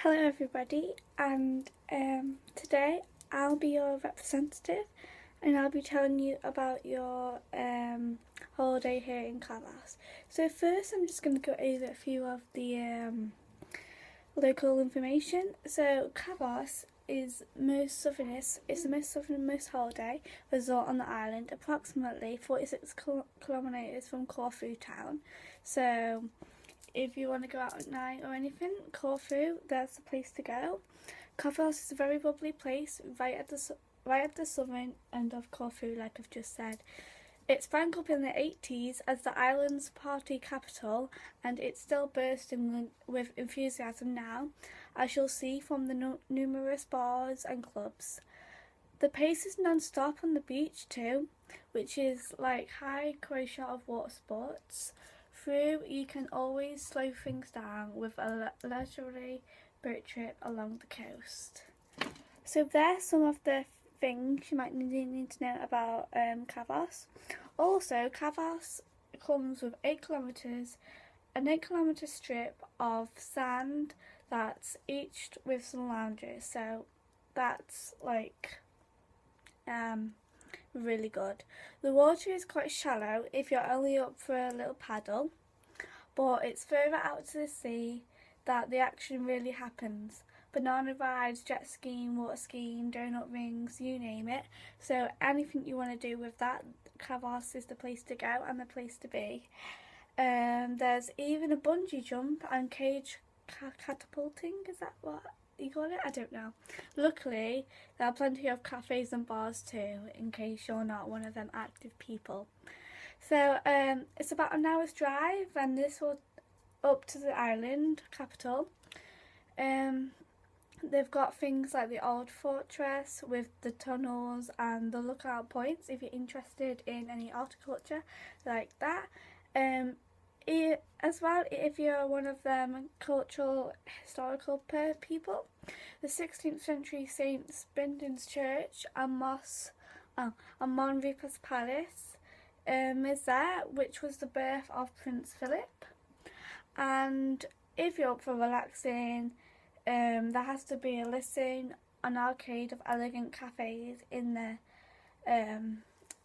Hello everybody, and today I'll be your representative and I'll be telling you about your holiday here in Calais. So first I'm just going to go over a few of the local information. So Calais is most southernest, it's the most southernmost holiday resort on the island, approximately 46 kilometres from Corfu town. So if you want to go out at night or anything, Corfu, that's the place to go. Calais is a very lovely place, right at the southern end of Corfu, like I've just said. It sprang up in the 80s as the island's party capital, and it's still bursting with enthusiasm now, as you'll see from the numerous bars and clubs. The pace is non-stop on the beach too, which is like high quotient of water sports. Through, you can always slow things down with a leisurely boat trip along the coast. So there's some of the things you might need to know about Calais. Also, Calais comes with 8 kilometres, an 8-kilometre strip of sand that's each with some lounges. So that's like really good. The water is quite shallow if you're only up for a little paddle, but it's further out to the sea that the action really happens. Banana rides, jet skiing, water skiing, donut rings, you name it. So anything you want to do with that, Calais is the place to go and the place to be. There's even a bungee jump and cage catapulting, is that what you call it? I don't know. Luckily, there are plenty of cafes and bars too, in case you're not one of them active people. So it's about an hour's drive, and this will up to the island capital. They've got things like the old fortress with the tunnels and the lookout points if you're interested in any horticulture like that. As well, if you're one of them historical people, the 16th century St. Spindon's Church and Monrepas Palace is there, which was the birth of Prince Philip. And if you're up for relaxing, there has to be a listing, an arcade of elegant cafes in the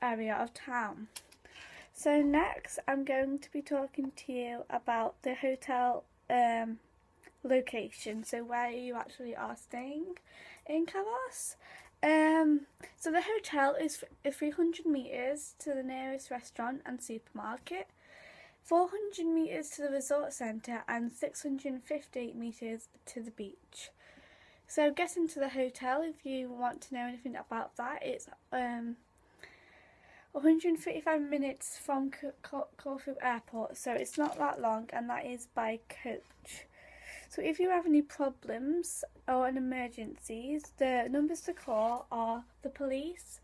area of town. So next I'm going to be talking to you about the hotel location, so where you actually are staying in Calais. So the hotel is 300 metres to the nearest restaurant and supermarket, 400 metres to the resort centre and 650 metres to the beach. So getting to the hotel, if you want to know anything about that, it's 135 minutes from Corfu Airport, so it's not that long, and that is by coach. So if you have any problems or an emergencies, the numbers to call are the police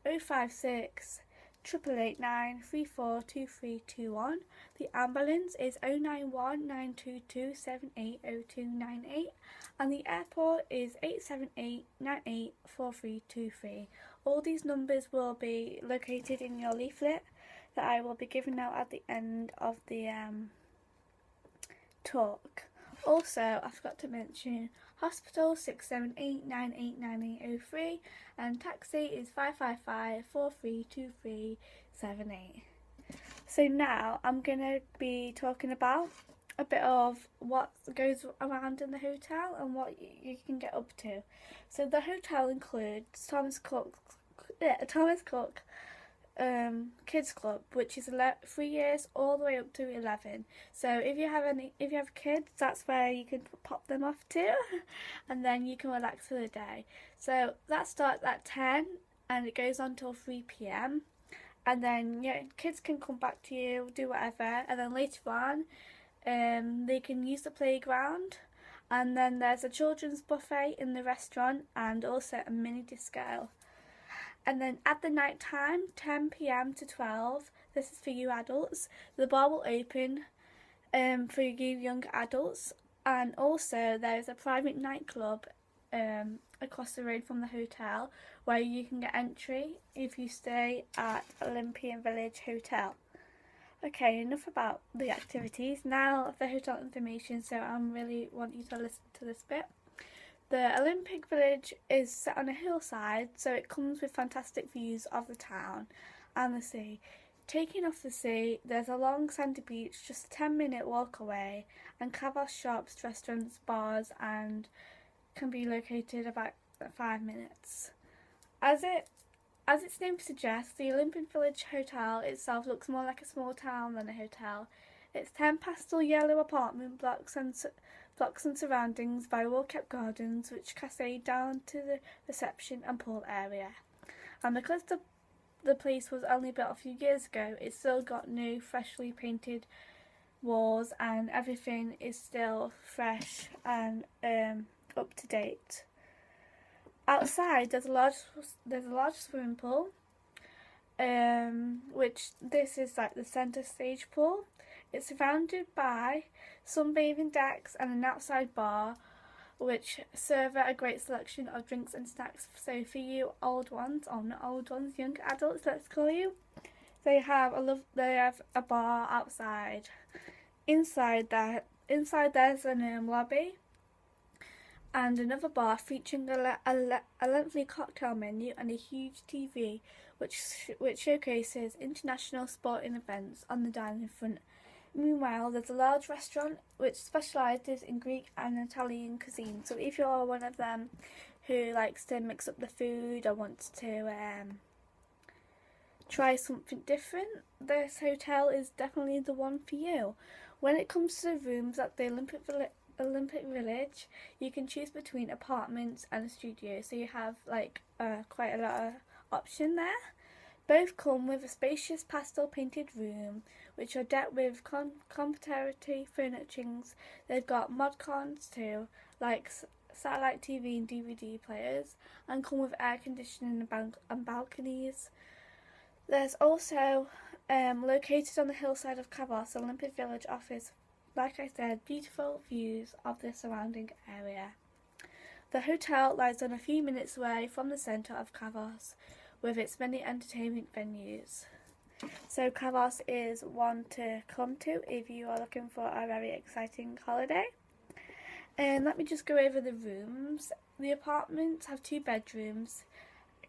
056 889 342321. The ambulance is 091 922 780298, and the airport is 878 98 4323. All these numbers will be located in your leaflet that I will be giving out at the end of the talk. Also, I forgot to mention hospital 678 989803, and taxi is 555 432378. So now I'm going to be talking about a bit of what goes around in the hotel and what you can get up to. So the hotel includes Thomas Cook Kids Club, which is 3 years all the way up to 11. So if you have kids, that's where you can pop them off to, and then you can relax for the day. So that starts at 10 and it goes on till 3 p.m. and then kids can come back to you, do whatever, and then later on they can use the playground, and then there's a children's buffet in the restaurant and also a mini disco. And then at the night time, 10 p.m. to 12, this is for you adults, the bar will open for you young adults, and also there's a private nightclub across the road from the hotel where you can get entry if you stay at Olympian Village Hotel. Okay, enough about the activities. Now the hotel information, so I really want you to listen to this bit. The Olympic Village is set on a hillside, so it comes with fantastic views of the town and the sea. Taking off the sea, there's a long sandy beach just a 10-minute walk away, and Kavos shops, restaurants, bars, and can be located about 5 minutes. As its name suggests, the Olympic Village Hotel itself looks more like a small town than a hotel. Its 10 pastel yellow apartment blocks and surroundings by well-kept gardens which cascade down to the reception and pool area. And because the place was only built a few years ago, it's still got new, freshly painted walls, and everything is still fresh and up to date. Outside, there's a large swimming pool, which this is like the centre stage pool. It's surrounded by sunbathing decks and an outside bar, which serve a great selection of drinks and snacks. So for you old ones, or not old ones, young adults, let's call you, they have a bar outside. Inside there's a lobby and another bar featuring a lengthy cocktail menu and a huge TV which showcases international sporting events on the dining front. Meanwhile, there's a large restaurant which specialises in Greek and Italian cuisine. So if you're one of them who likes to mix up the food or wants to try something different, this hotel is definitely the one for you. When it comes to the rooms at the Olympic Village, you can choose between apartments and a studio, so you have quite a lot of option there. Both come with a spacious pastel painted room, which are decked with contemporary furnishings. They've got mod cons too, like satellite TV and DVD players, and come with air conditioning and balconies. There's also, located on the hillside of Kavos, Olympic Village offers, like I said, beautiful views of the surrounding area. The hotel lies on a few minutes away from the centre of Kavos, with its many entertainment venues. So Kavos is one to come to if you are looking for a very exciting holiday. And let me just go over the rooms. The apartments have 2 bedrooms,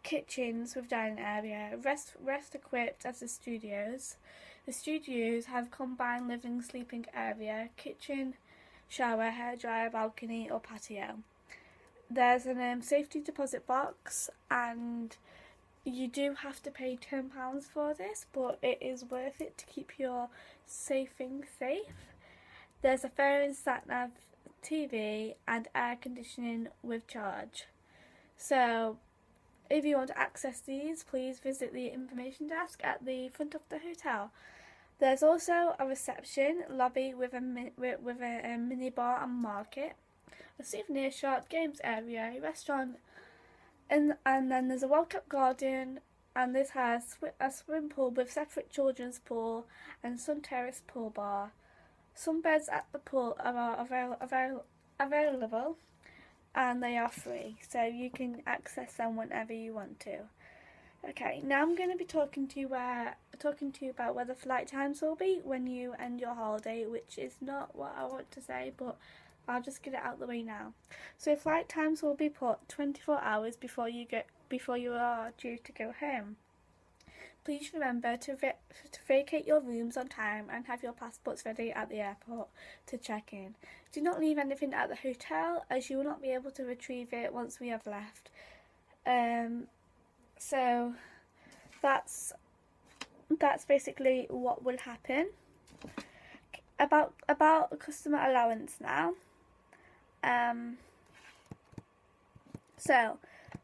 kitchens with dining area, rest equipped as the studios. The studios have combined living sleeping area, kitchen, shower, hairdryer, balcony or patio. There's a safety deposit box, and you do have to pay £10 for this, but it is worth it to keep your things safe. There's a phone, sat-nav, TV and air conditioning with charge. So if you want to access these, please visit the information desk at the front of the hotel. There's also a reception lobby with a mini bar and market, a souvenir shop, games area, a restaurant, and then there's a well-kept garden, and this has a swimming pool with separate children's pool and sun terrace pool bar. Some beds at the pool are available, and they are free, so you can access them whenever you want to. Okay, now I'm going to be talking to you about where the flight times will be when you end your holiday, which is not what I want to say, but I'll just get it out of the way now. So flight times will be put 24 hours before you are due to go home. Please remember to vacate your rooms on time and have your passports ready at the airport to check in. Do not leave anything at the hotel, as you will not be able to retrieve it once we have left. So that's basically what will happen. About customer allowance now. So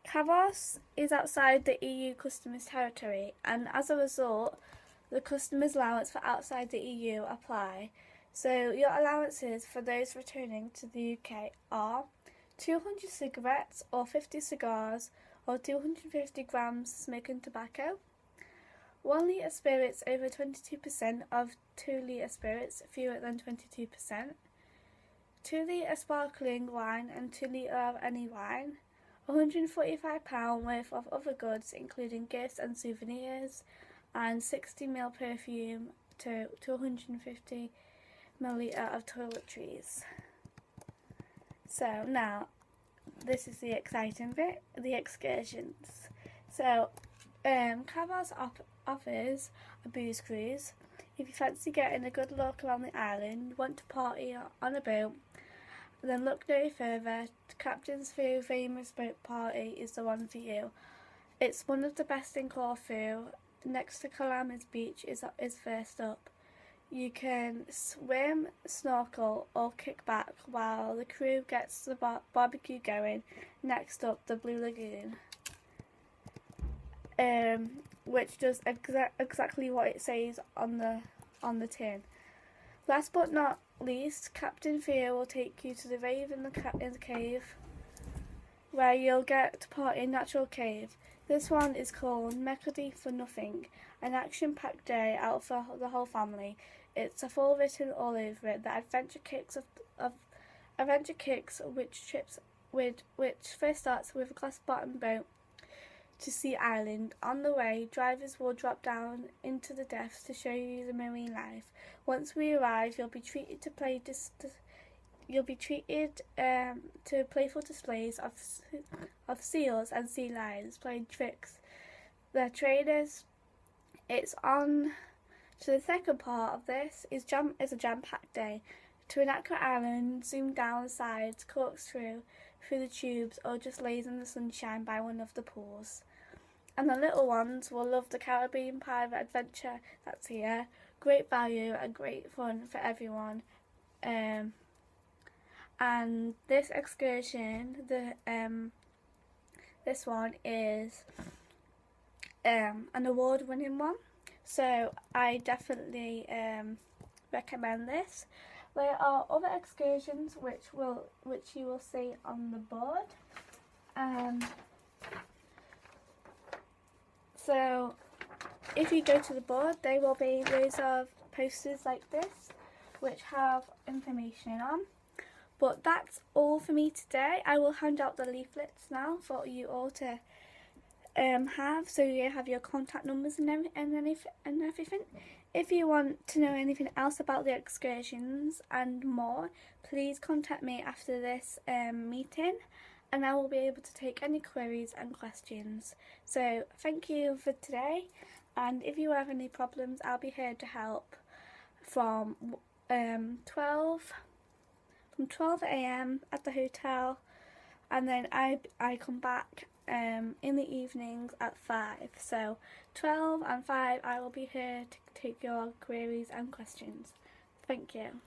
Kavos is outside the EU customs territory, and as a result, the customs allowance for outside the EU apply. So your allowances for those returning to the UK are 200 cigarettes or 50 cigars or 250 grams smoking tobacco, 1 litre spirits over 22% of 2 litre spirits fewer than 22%, 2 litre sparkling wine and 2 litre of any wine, £145 worth of other goods including gifts and souvenirs, and 60ml perfume to 250 millilitre of toiletries. So now, this is the exciting bit, the excursions. So, Cavars offers a booze cruise. If you fancy getting a good look around the island, want to party on a boat, then look no further. Captain's Few famous boat party is the one for you. It's one of the best in Corfu. Next to Calamis Beach is first up. You can swim, snorkel or kick back while the crew gets the barbecue going. Next up, the Blue Lagoon, which does exactly what it says on the tin. Last but not least, Captain Fear will take you to the Rave in the Cave, where you'll get to party in Natural Cave. This one is called Mecca for Nothing, an action-packed day out for the whole family. It's a full written all over it. The Adventure Kicks which first starts with a glass-bottom boat to Sea Island. On the way, drivers will drop down into the depths to show you the marine life. Once we arrive, you'll be treated to playful displays of seals and sea lions playing tricks. The trainers. It's on. So the second part of this is a jam-packed day. To an accurate island, zoom down the sides, corkscrew through the tubes, or just laze in the sunshine by one of the pools. And the little ones will love the Caribbean Pirate Adventure that's here. Great value and great fun for everyone. And this excursion, this one is an award-winning one. So I definitely recommend this. There are other excursions which you will see on the board. So if you go to the board, there will be loads of posters like this which have information on. But that's all for me today. I will hand out the leaflets now for you all to have, so you have your contact numbers and everything. If you want to know anything else about the excursions and more, please contact me after this meeting, and I will be able to take any queries and questions. So thank you for today, and if you have any problems, I'll be here to help from 12 AM at the hotel, and then I come back in the evenings at 5. So 12 and 5 I will be here to take your queries and questions. Thank you.